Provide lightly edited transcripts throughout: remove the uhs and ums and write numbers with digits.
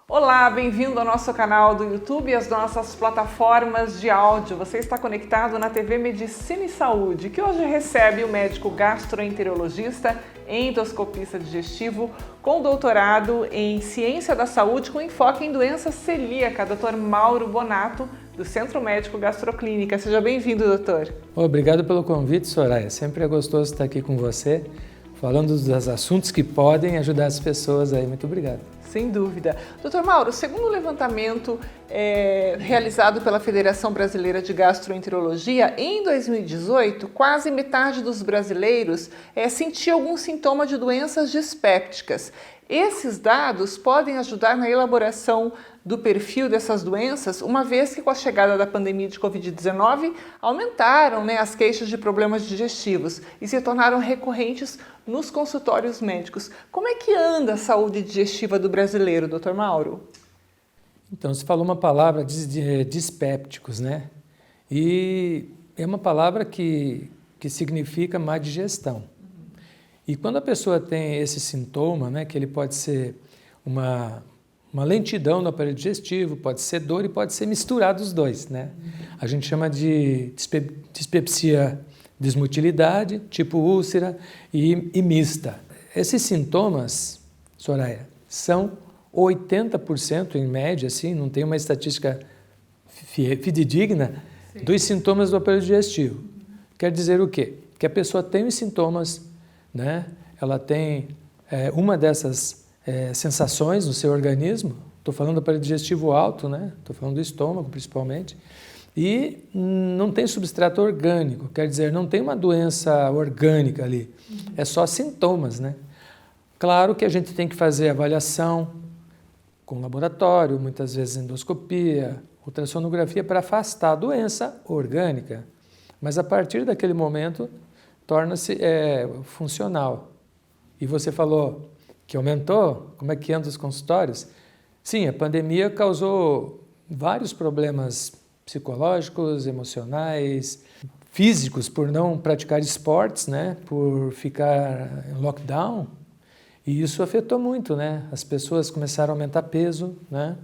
Olá, bem-vindo ao nosso canal do YouTube e às nossas plataformas de áudio. Você está conectado na TV Medicina e Saúde, que hoje recebe o médico gastroenterologista, endoscopista digestivo, com doutorado em Ciência da Saúde com enfoque em doença celíaca, Dr. Mauro Bonato, do Centro Médico Gastroclínica. Seja bem-vindo, doutor. Obrigado pelo convite, Soraya. Sempre é gostoso estar aqui com você, falando dos assuntos que podem ajudar as pessoas aí. Muito obrigado. Sem dúvida. Doutor Mauro, segundo o levantamento realizado pela Federação Brasileira de Gastroenterologia, em 2018, quase metade dos brasileiros sentia algum sintoma de doenças dispépticas. Esses dados podem ajudar na elaboração do perfil dessas doenças, uma vez que com a chegada da pandemia de Covid-19 aumentaram as queixas de problemas digestivos e se tornaram recorrentes nos consultórios médicos. Como é que anda a saúde digestiva do brasileiro, doutor Mauro? Então, você falou uma palavra, dispépticos, né? E é uma palavra que significa má digestão. E quando a pessoa tem esse sintoma, né, que ele pode ser uma lentidão no aparelho digestivo, pode ser dor e pode ser misturado os dois, né? A gente chama de dispepsia desmotilidade, tipo úlcera e mista. Esses sintomas, Soraya, são 80% em média, assim, não tem uma estatística fidedigna, dos sintomas do aparelho digestivo. Quer dizer o quê? Que a pessoa tem os sintomas, né? Ela tem uma dessas sensações no seu organismo, estou falando do aparelho digestivo alto, né? Estou falando do estômago principalmente, e não tem substrato orgânico, quer dizer, não tem uma doença orgânica ali, é só sintomas, né? Claro que a gente tem que fazer avaliação com laboratório, muitas vezes endoscopia, ultrassonografia para afastar a doença orgânica, mas a partir daquele momento torna-se funcional. E você falou que aumentou, como é que anda os consultórios? Sim, a pandemia causou vários problemas psicológicos, emocionais, físicos, por não praticar esportes, né? Por ficar em lockdown, e isso afetou muito, né? As pessoas começaram a aumentar peso, né?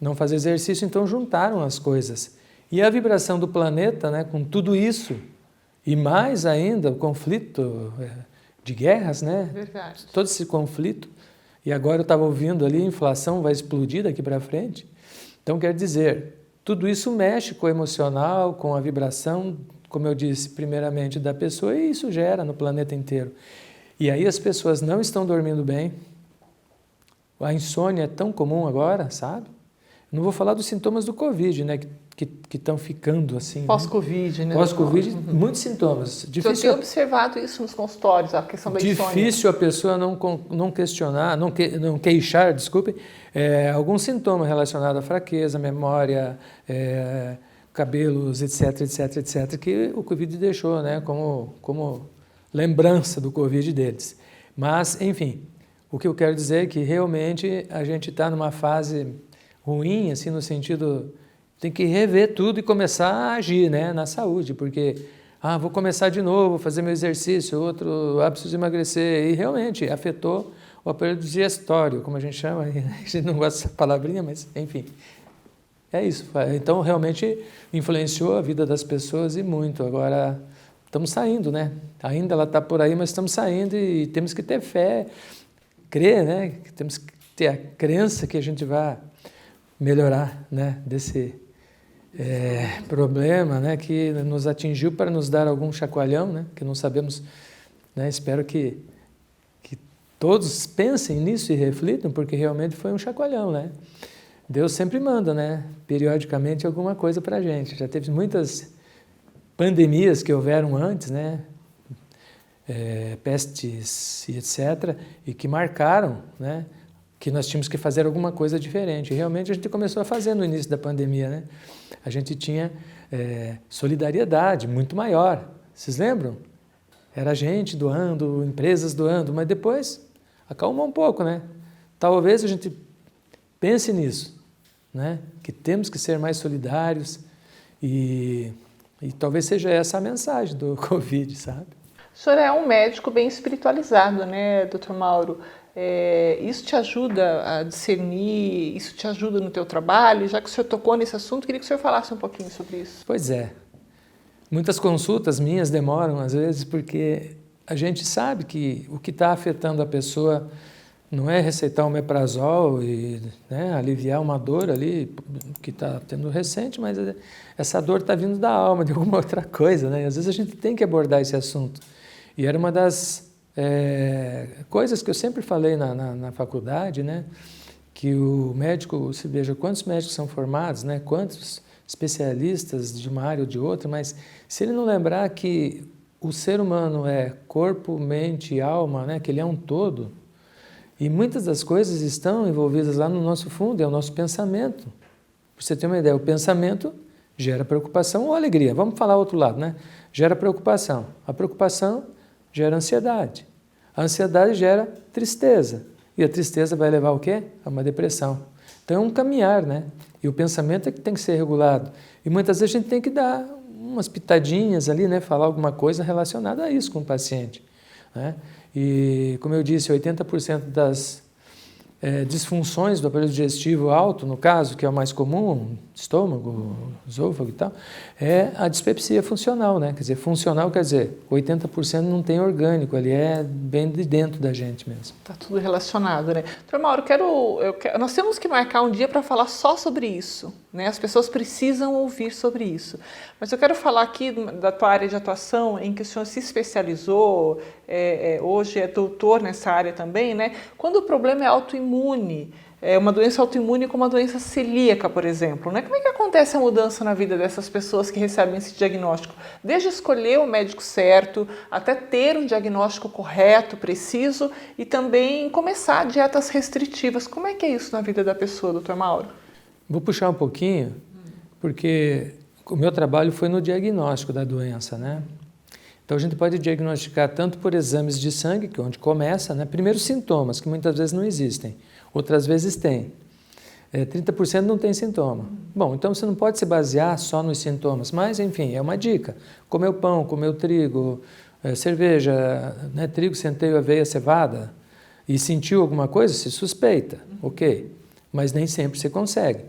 Não fazer exercício, então juntaram as coisas. E a vibração do planeta, né? Com tudo isso, e mais ainda o conflito de guerras, né? Verdade. Todo esse conflito. E agora eu estava ouvindo ali, a inflação vai explodir daqui para frente. Então, quer dizer, tudo isso mexe com o emocional, com a vibração, como eu disse, primeiramente da pessoa, e isso gera no planeta inteiro. E aí as pessoas não estão dormindo bem. A insônia é tão comum agora, sabe? Não vou falar dos sintomas do Covid, né? Que estão ficando assim. Pós-Covid, né? Pós-Covid, muitos sintomas. Eu tenho observado isso nos consultórios, a questão da insônia. Difícil a pessoa não questionar, não queixar, desculpe, algum sintoma relacionado à fraqueza, memória, cabelos, etc, etc, etc, que o Covid deixou, né? Como lembrança do Covid deles. Mas, enfim, o que eu quero dizer é que realmente a gente está numa fase ruim, assim, no sentido, tem que rever tudo e começar a agir, né, na saúde, porque, vou começar de novo, fazer meu exercício, outro, preciso emagrecer, e realmente afetou o aparelho digestório, como a gente chama, a gente não gosta dessa palavrinha, mas, enfim, é isso. Então, realmente influenciou a vida das pessoas e muito. Agora, estamos saindo, né? Ainda ela está por aí, mas estamos saindo e temos que ter fé, crer, né? Temos que ter a crença que a gente vai melhorar, né? Desse problema, né? Que nos atingiu para nos dar algum chacoalhão, né? Que não sabemos, né? Espero que todos pensem nisso e reflitam, porque realmente foi um chacoalhão, né? Deus sempre manda, né? Periodicamente alguma coisa para a gente. Já teve muitas pandemias que houveram antes, né? Pestes e etc., e que marcaram, né? Que nós tínhamos que fazer alguma coisa diferente. E realmente a gente começou a fazer no início da pandemia, né? A gente tinha solidariedade muito maior. Vocês lembram? Era gente doando, empresas doando, mas depois acalmou um pouco, né? Talvez a gente pense nisso, né? Que temos que ser mais solidários e talvez seja essa a mensagem do Covid, sabe? O senhor é um médico bem espiritualizado, né, doutor Mauro? Isso te ajuda a discernir, isso te ajuda no teu trabalho? Já que o senhor tocou nesse assunto, queria que o senhor falasse um pouquinho sobre isso. Pois é. Muitas consultas minhas demoram, às vezes, porque a gente sabe que o que está afetando a pessoa não é receitar um omeprazol e, né, aliviar uma dor ali que está tendo recente, mas essa dor está vindo da alma, de alguma outra coisa, né? E às vezes a gente tem que abordar esse assunto. E era uma das coisas que eu sempre falei na faculdade, né? Que o médico, você veja quantos médicos são formados, né? Quantos especialistas de uma área ou de outra, mas se ele não lembrar que o ser humano é corpo, mente e alma, né? Que ele é um todo, e muitas das coisas estão envolvidas lá no nosso fundo, é o nosso pensamento. Para você ter uma ideia, o pensamento gera preocupação ou alegria. Vamos falar outro lado, né? Gera preocupação. A preocupação gera ansiedade. A ansiedade gera tristeza. E a tristeza vai levar ao quê? A uma depressão. Então é um caminhar, né? E o pensamento é que tem que ser regulado. E muitas vezes a gente tem que dar umas pitadinhas ali, né? Falar alguma coisa relacionada a isso com o paciente, né? E, como eu disse, 80% das disfunções do aparelho digestivo alto, no caso, que é o mais comum, estômago, esôfago e tal, é a dispepsia funcional, né? Quer dizer, funcional quer dizer, 80% não tem orgânico, ali é bem de dentro da gente mesmo. Está tudo relacionado, né? Doutor Mauro, nós temos que marcar um dia para falar só sobre isso, né? As pessoas precisam ouvir sobre isso. Mas eu quero falar aqui da tua área de atuação, em que o senhor se especializou, hoje é doutor nessa área também, né? Quando o problema é autoimune, uma doença autoimune como a doença celíaca, por exemplo, né? Como é que acontece a mudança na vida dessas pessoas que recebem esse diagnóstico? Desde escolher o médico certo, até ter um diagnóstico correto, preciso, e também começar dietas restritivas. Como é que é isso na vida da pessoa, doutor Mauro? Vou puxar um pouquinho, porque o meu trabalho foi no diagnóstico da doença, né? Então a gente pode diagnosticar tanto por exames de sangue, que é onde começa, né? Primeiro sintomas, que muitas vezes não existem, outras vezes tem. 30% não tem sintoma. Bom, então você não pode se basear só nos sintomas, mas enfim, é uma dica. Comer o pão, comer o trigo, cerveja, né? Trigo, centeio, aveia, cevada, e sentiu alguma coisa, se suspeita, ok. Mas nem sempre você consegue.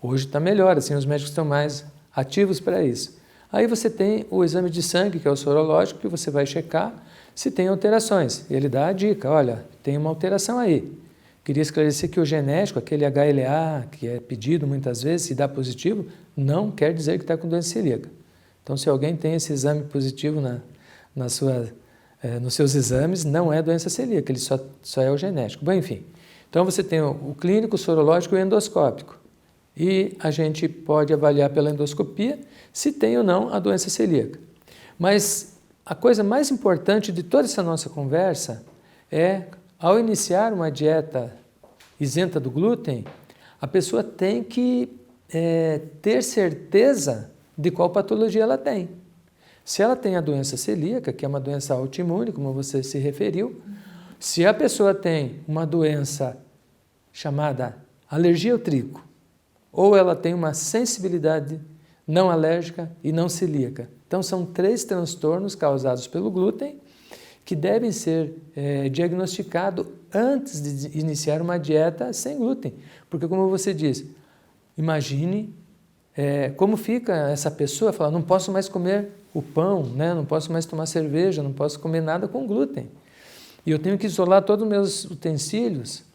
Hoje está melhor, assim, os médicos estão mais ativos para isso. Aí você tem o exame de sangue, que é o sorológico, que você vai checar se tem alterações. Ele dá a dica, olha, tem uma alteração aí. Queria esclarecer que o genético, aquele HLA, que é pedido muitas vezes, se dá positivo, não quer dizer que está com doença celíaca. Então, se alguém tem esse exame positivo nos seus exames, não é doença celíaca, ele só é o genético. Bom, enfim. Então, você tem o clínico, o sorológico e o endoscópico. E a gente pode avaliar pela endoscopia se tem ou não a doença celíaca. Mas a coisa mais importante de toda essa nossa conversa é, ao iniciar uma dieta isenta do glúten, a pessoa tem que ter certeza de qual patologia ela tem. Se ela tem a doença celíaca, que é uma doença autoimune, como você se referiu, se a pessoa tem uma doença chamada alergia ao trigo, ou ela tem uma sensibilidade não alérgica e não celíaca. Então, são 3 transtornos causados pelo glúten que devem ser diagnosticados antes de iniciar uma dieta sem glúten. Porque, como você disse, imagine como fica essa pessoa, fala, não posso mais comer o pão, né? Não posso mais tomar cerveja, não posso comer nada com glúten. E eu tenho que isolar todos os meus utensílios.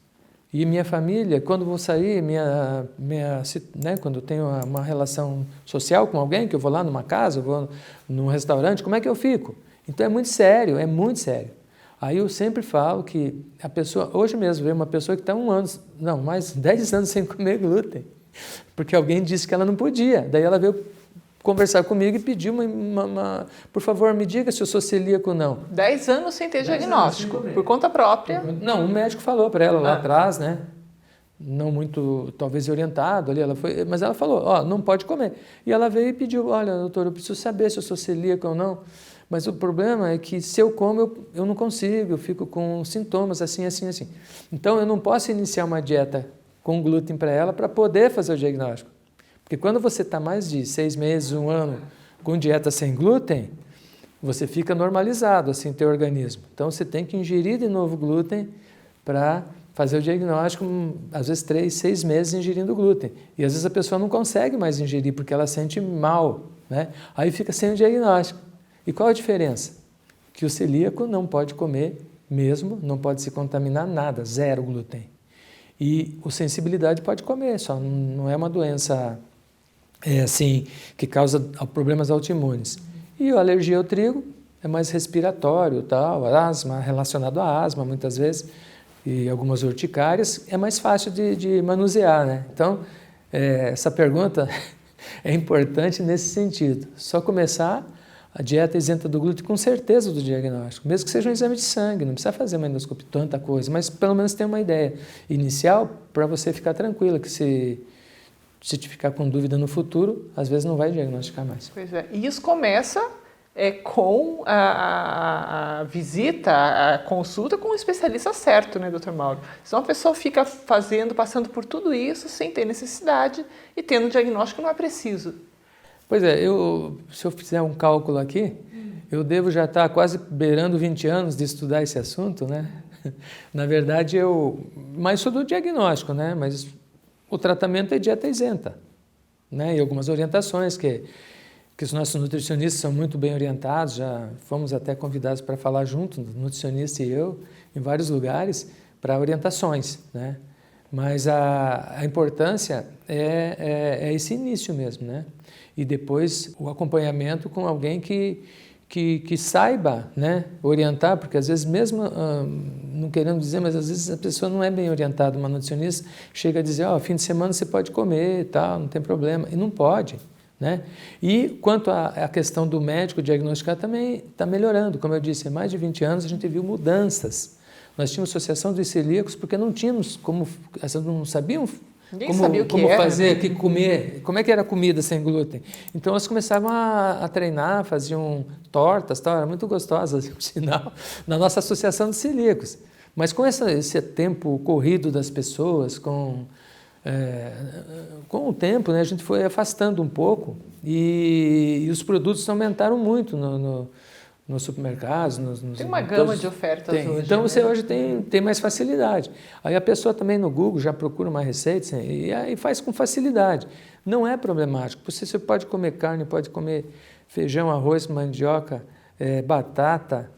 E minha família, quando vou sair, né, quando eu tenho uma relação social com alguém, que eu vou lá numa casa, eu vou num restaurante, como é que eu fico? Então é muito sério, é muito sério. Aí eu sempre falo que a pessoa, hoje mesmo, veio uma pessoa que está mais 10 anos sem comer glúten, porque alguém disse que ela não podia. Daí ela veio conversar comigo e pediu por favor, me diga se eu sou celíaco ou não. 10 anos sem ter diagnóstico, por conta própria. Não, um médico falou para ela lá atrás, né? Não muito, talvez orientado ali, mas ela falou, não pode comer. E ela veio e pediu, olha, doutor, eu preciso saber se eu sou celíaco ou não. Mas o problema é que se eu como, eu não consigo, eu fico com sintomas assim, assim, assim. Então eu não posso iniciar uma dieta com glúten para ela para poder fazer o diagnóstico. Porque quando você está mais de 6 meses, 1 ano com dieta sem glúten, você fica normalizado assim teu organismo. Então você tem que ingerir de novo glúten para fazer o diagnóstico, às vezes 3, 6 meses ingerindo glúten. E às vezes a pessoa não consegue mais ingerir porque ela sente mal, né? Aí fica sem o diagnóstico. E qual a diferença? Que o celíaco não pode comer mesmo, não pode se contaminar nada, 0 glúten. E o sensibilidade pode comer, só não é uma doença assim, que causa problemas autoimunes. E a alergia ao trigo é mais respiratório, tal, asma, relacionado à asma muitas vezes, e algumas urticárias, é mais fácil de manusear, né? Então, essa pergunta é importante nesse sentido. Só começar a dieta isenta do glúten com certeza do diagnóstico, mesmo que seja um exame de sangue, não precisa fazer uma endoscopia, tanta coisa, mas pelo menos ter uma ideia inicial para você ficar tranquila, que se te ficar com dúvida no futuro, às vezes não vai diagnosticar mais. Pois é, e isso começa com a visita, a consulta com um especialista certo, né, doutor Mauro? Senão a pessoa fica passando por tudo isso sem ter necessidade e tendo um diagnóstico não é preciso. Pois é, se eu fizer um cálculo aqui, eu devo já estar quase beirando 20 anos de estudar esse assunto, né? Na verdade, mas sou do diagnóstico, né? Mas o tratamento é dieta isenta, né? E algumas orientações que os nossos nutricionistas são muito bem orientados, já fomos até convidados para falar junto, o nutricionista e eu, em vários lugares, para orientações, né? Mas a importância é esse início mesmo, né? E depois o acompanhamento com alguém que saiba, né, orientar, porque às vezes mesmo, não querendo dizer, mas às vezes a pessoa não é bem orientada, uma nutricionista chega a dizer, fim de semana você pode comer e tal, não tem problema, e não pode, né? E quanto à questão do médico diagnosticar também está melhorando, como eu disse, há mais de 20 anos a gente viu mudanças. Nós tínhamos associação dos celíacos porque não tínhamos não sabiam como fazer, que comer, como é que era a comida sem glúten. Então elas começavam a treinar, faziam tortas, tal, era muito gostosas, por sinal, na nossa associação dos celíacos. Mas com esse tempo corrido das pessoas, com o tempo, né, a gente foi afastando um pouco e os produtos aumentaram muito nos supermercados. Tem uma gama de ofertas hoje. Então você né? hoje tem mais facilidade. Aí a pessoa também no Google já procura uma receita e aí faz com facilidade. Não é problemático. Você pode comer carne, pode comer feijão, arroz, mandioca, batata,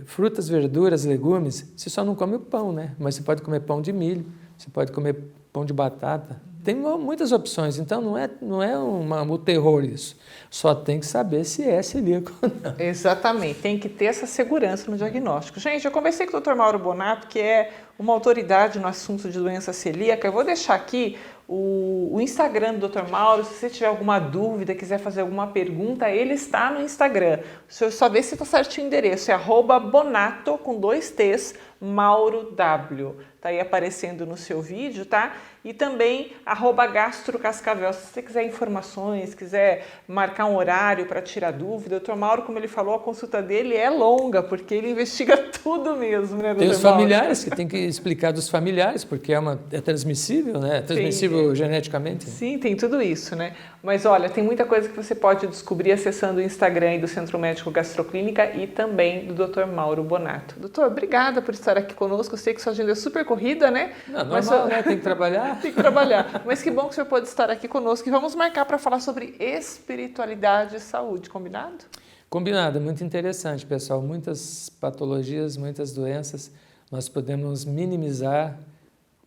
frutas, verduras, legumes. Você só não come o pão, né? Mas você pode comer pão de milho, você pode comer pão de batata. Tem muitas opções, então não é o terror isso. Só tem que saber se é celíaco ou não. Exatamente, tem que ter essa segurança no diagnóstico. Gente, eu conversei com o Dr. Mauro Bonato, que é uma autoridade no assunto de doença celíaca. Eu vou deixar aqui o Instagram do Dr. Mauro. Se você tiver alguma dúvida, quiser fazer alguma pergunta, ele está no Instagram. Você só vê se está certinho o endereço. É @Bonato, com 2 T's, Mauro W. Está aí aparecendo no seu vídeo, tá? E também @GastroCascavel. Se você quiser informações, quiser marcar um horário para tirar dúvida, o Dr. Mauro, como ele falou, a consulta dele é longa, porque ele investiga tudo mesmo, né, Dr. Tem os Mauro? familiares, que tem que explicar dos familiares, porque é transmissível, né? É transmissível geneticamente. Sim, tem tudo isso, né? Mas olha, tem muita coisa que você pode descobrir acessando o Instagram do Centro Médico Gastroclínica e também do Dr. Mauro Bonato. Doutor, obrigada por estar aqui conosco. Eu sei que sua agenda é super corrida, né? Não, normal, né? Tem que trabalhar. Tem que trabalhar. Mas que bom que o senhor pode estar aqui conosco e vamos marcar para falar sobre espiritualidade e saúde, combinado? Combinado, muito interessante, pessoal. Muitas patologias, muitas doenças nós podemos minimizar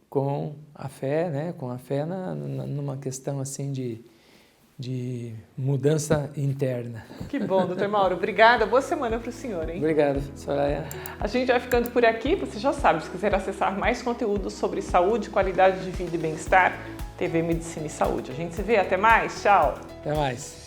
com a fé, né? Com a fé numa questão assim de mudança interna. Que bom, doutor Mauro. Obrigada. Boa semana para o senhor, hein? Obrigado, Soraya. A gente vai ficando por aqui. Você já sabe, se quiser acessar mais conteúdo sobre saúde, qualidade de vida e bem-estar, TV Medicina e Saúde. A gente se vê. Até mais. Tchau. Até mais.